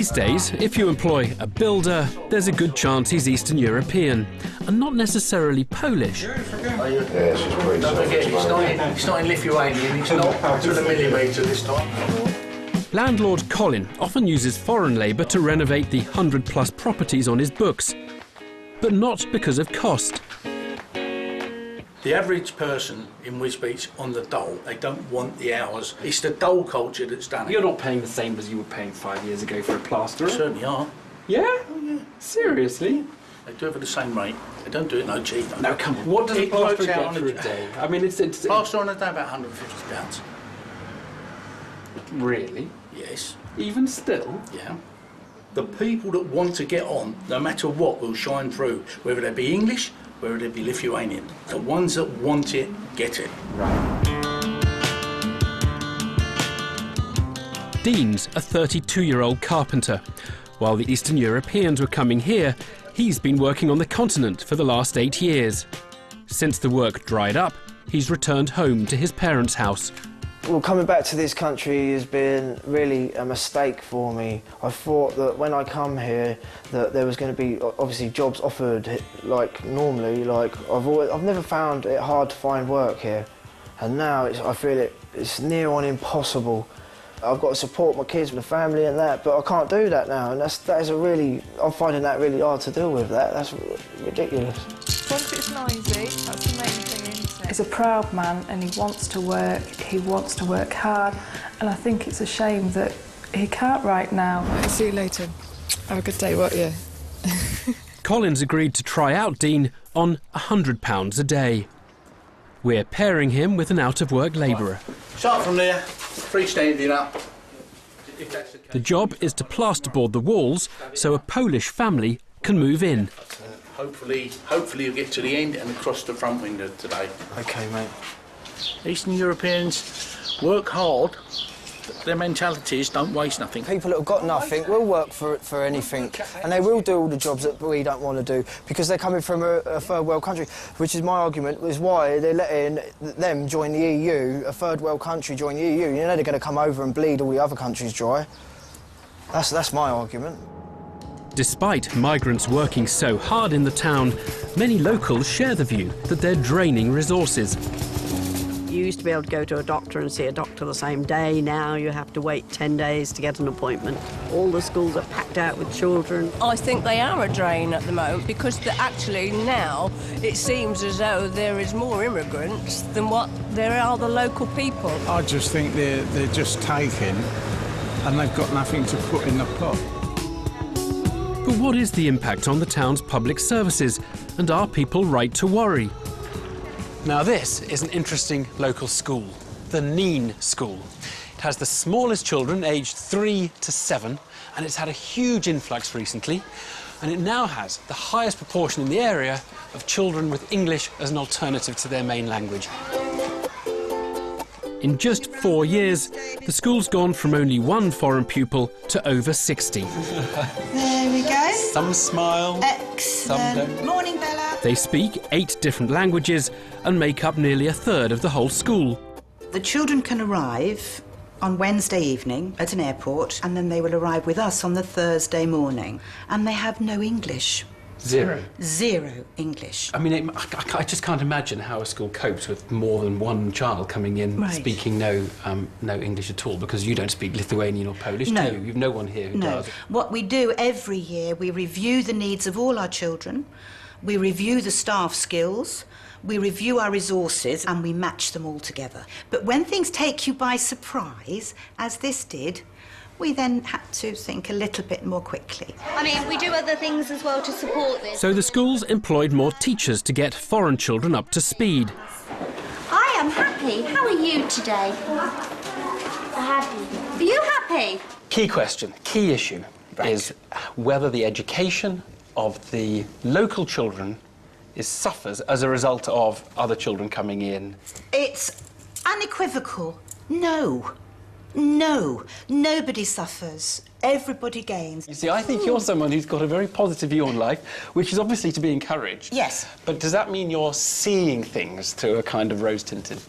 These days, if you employ a builder, there's a good chance he's Eastern European, and not necessarily Polish. Yes, it's pretty. Don't forget, it's not in Lithuanian, it's not to the millimetre this time. Landlord Colin often uses foreign labour to renovate the 100-plus properties on his books, but not because of cost. The average person in Wisbech on the dole, they don't want the hours. It's the dole culture that's done it. You're not paying the same as you were paying 5 years ago for a plasterer? Certainly are. Yeah? Oh, yeah. Seriously? They do it for the same rate. They don't do it no cheaper. No, come on. What does a plasterer get for a day? I mean, it's plasterer on a day about £150. Really? Yes. Even still? Yeah. The people that want to get on, no matter what, will shine through, whether they be English, whether they be Lithuanian. The ones that want it, get it. Right. Dean's a 32-year-old carpenter. While the Eastern Europeans were coming here, he's been working on the continent for the last 8 years. Since the work dried up, he's returned home to his parents' house. Well, coming back to this country has been really a mistake for me. I thought that when I come here that there was going to be obviously jobs offered like normally. Like I've never found it hard to find work here, and now I feel it's near on impossible. I've got to support my kids, my family, and that, but I can't do that now, and I'm finding that really hard to deal with. That's ridiculous. Once it's noisy, that's the main thing, isn't it? He's a proud man and he wants to work hard, and I think it's a shame that he can't right now. See you later. Have a good day, won't you? Colin's agreed to try out Dean on £100 a day. We're pairing him with an out-of-work labourer. Start from there, freestanding up. The job is to plasterboard the walls so a Polish family can move in. Hopefully you'll get to the end and across the front window today. OK, mate. Eastern Europeans work hard, but their mentality is don't waste nothing. People that have got nothing will work for anything, and they will do all the jobs that we don't want to do because they're coming from a third world country, which is my argument, is why they're letting them join the EU, a third world country join the EU. You know they're going to come over and bleed all the other countries dry. That's my argument. Despite migrants working so hard in the town, many locals share the view that they're draining resources. You used to be able to go to a doctor and see a doctor the same day. Now you have to wait 10 days to get an appointment. All the schools are packed out with children. I think they are a drain at the moment because actually now it seems as though there is more immigrants than what there are the local people. I just think they're just taken and they've got nothing to put in the pot. But what is the impact on the town's public services, and are people right to worry? Now this is an interesting local school, the Neen School. It has the smallest children, aged 3 to 7, and it's had a huge influx recently, and it now has the highest proportion in the area of children with English as an alternative to their main language. In just 4 years, the school's gone from only 1 foreign pupil to over 60. There we go. Some smile, Excellent. some don't. Morning, Bella. They speak 8 different languages and make up nearly a third of the whole school. The children can arrive on Wednesday evening at an airport, and then they will arrive with us on the Thursday morning. And they have no English. Zero? Zero English. I mean, I just can't imagine how a school copes with more than 1 child coming in speaking no English at all, because you don't speak Lithuanian or Polish, do you? You've no one here who does. What we do every year, we review the needs of all our children, we review the staff skills, we review our resources, and we match them all together. But when things take you by surprise, as this did, we then had to think a little bit more quickly. I mean, we do other things as well to support this. So the school's employed more teachers to get foreign children up to speed. I am happy. How are you today? Happy. Are you happy? Key question, key issue is whether the education of the local children suffers as a result of other children coming in. It's unequivocal. No. No, nobody suffers. Everybody gains. You see, I think you're someone who's got a very positive view on life, which is obviously to be encouraged. Yes. But does that mean you're seeing things through a kind of rose-tinted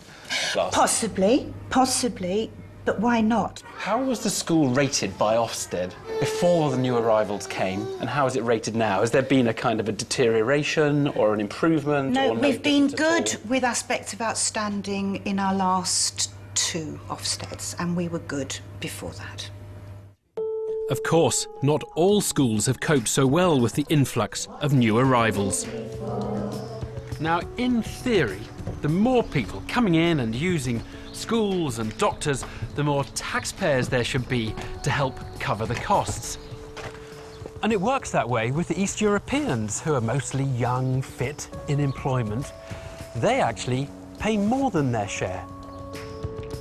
glass? Possibly, possibly. but why not? How was the school rated by Ofsted before the new arrivals came, and how is it rated now? Has there been a kind of a deterioration or an improvement? No, or we've been difference good at all? with aspects of outstanding in our last 2 Ofsteds, and we were good before that. Of course, not all schools have coped so well with the influx of new arrivals. Now, in theory, the more people coming in and using schools and doctors, the more taxpayers there should be to help cover the costs. And it works that way with the East Europeans, who are mostly young, fit, in employment. They actually pay more than their share.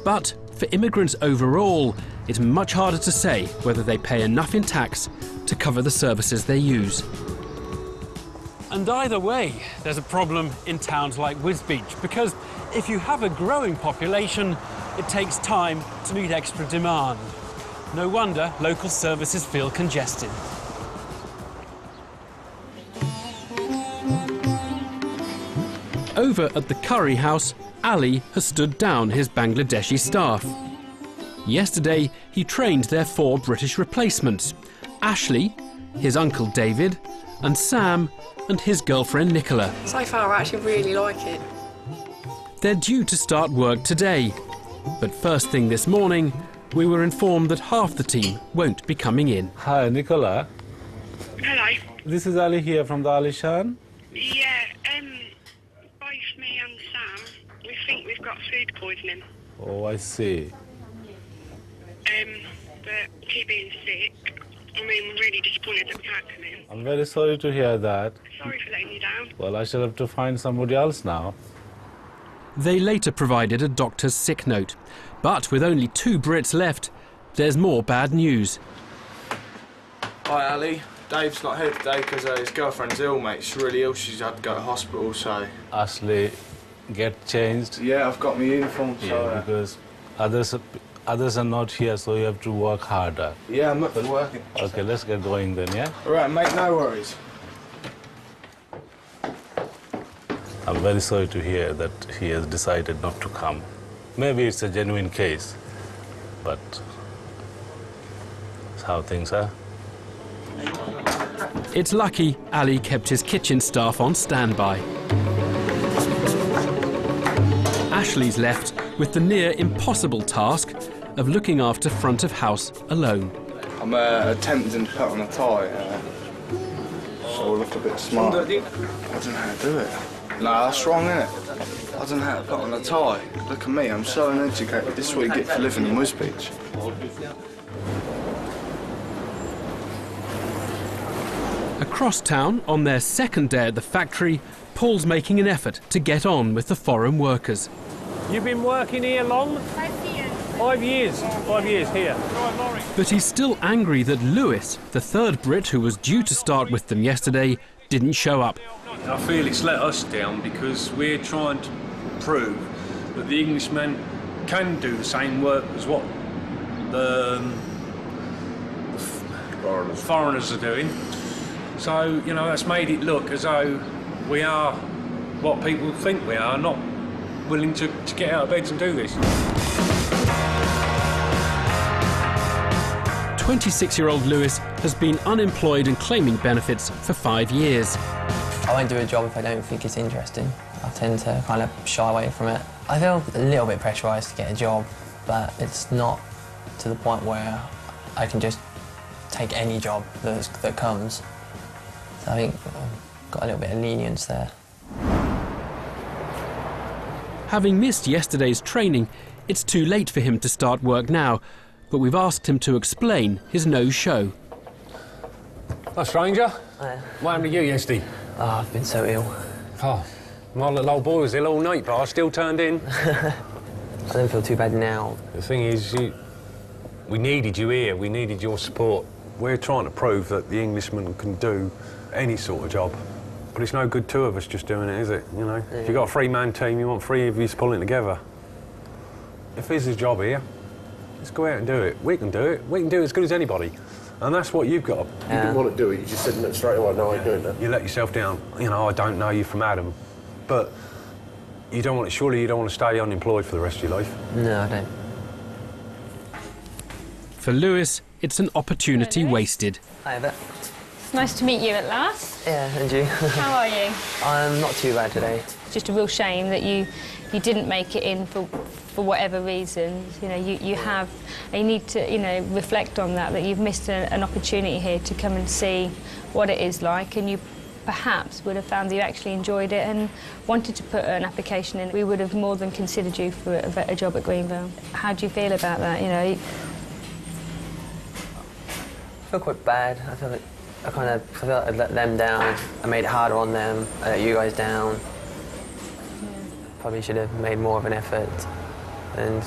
But for immigrants overall, it's much harder to say whether they pay enough in tax to cover the services they use. And either way, there's a problem in towns like Wisbech, because if you have a growing population, it takes time to meet extra demand. No wonder local services feel congested. Over at the curry house, Ali has stood down his Bangladeshi staff. Yesterday, he trained their 4 British replacements: Ashley, his uncle David, and Sam, and his girlfriend Nicola. So far, I actually really like it. They're due to start work today, but first thing this morning, we were informed that half the team won't be coming in. Hi, Nicola. Hello. This is Ali here from the Alishan. Yeah, both me and Sam, we think we've got food poisoning. Oh, I see. But he being sick, I mean, we're really disappointed that we can't come in. I'm very sorry to hear that. Sorry for letting you down. Well, I shall have to find somebody else now. They later provided a doctor's sick note, but with only 2 Brits left, there's more bad news. Hi, Ali. Dave's not here today because his girlfriend's ill, mate. She's really ill. She's had to go to hospital, so... Ashley, get changed. Yeah, I've got my uniform, so... Yeah, because others are not here, so you have to work harder. Yeah, I'm up for working. Okay, let's get going then, yeah? All right, mate, no worries. I'm very sorry to hear that he has decided not to come. Maybe it's a genuine case, but that's how things are. It's lucky Ali kept his kitchen staff on standby. Ashley's left with the near impossible task of looking after front of house alone. I'm attempting to put on a tie, so we'll look a bit smart. I don't know how to do it. No, that's wrong, innit? I don't know how to put on a tie. Look at me, I'm so uneducated. This is what you get for living in Wisbech. Across town, on their second day at the factory, Paul's making an effort to get on with the foreign workers. You've been working here long? 5 years. 5 years. 5 years here. But he's still angry that Lewis, the 3rd Brit who was due to start with them yesterday, didn't show up. I feel it's let us down because we're trying to prove that the Englishmen can do the same work as what the foreigners are doing. So, you know, that's made it look as though we are what people think we are, not willing to get out of bed and do this. 26-year-old Lewis has been unemployed and claiming benefits for 5 years. I won't do a job if I don't think it's interesting. I tend to kind of shy away from it. I feel a little bit pressurised to get a job, but it's not to the point where I can just take any job that comes. So I think I've got a little bit of lenience there. Having missed yesterday's training, it's too late for him to start work now, but we've asked him to explain his no-show. Hi, stranger. Hiya. What happened to you yesterday? Oh, I've been so ill. Oh, my little old boy was ill all night, but I still turned in. I don't feel too bad now. The thing is, we needed you here. We needed your support. We're trying to prove that the Englishman can do any sort of job. But it's no good 2 of us just doing it, is it? You know, Yeah. If you've got a 3-man team, you want 3 of you pulling together. If there's a job here, let's go out and do it. We can do it. We can do it as good as anybody. And that's what you've got. You didn't want to do it, you just said no, straight away, no, I ain't doing that. You let yourself down. You know, I don't know you from Adam, but you don't want to, surely you don't want to stay unemployed for the rest of your life. No, I don't. For Lewis, it's an opportunity wasted. Hi there. It's nice to meet you at last. Yeah, and you? How are you? I'm not too bad today. It's just a real shame that you didn't make it in for whatever reasons. You know, you need to, you know, reflect on that you've missed an opportunity here to come and see what it is like, and you perhaps would have found that you actually enjoyed it and wanted to put an application in. We would have more than considered you for a job at Greenville. How do you feel about that, you know? I feel quite bad. I feel like I let them down. I made it harder on them. I let you guys down. Probably should have made more of an effort and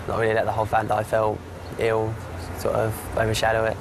not really let the whole fact that I felt ill sort of overshadow it.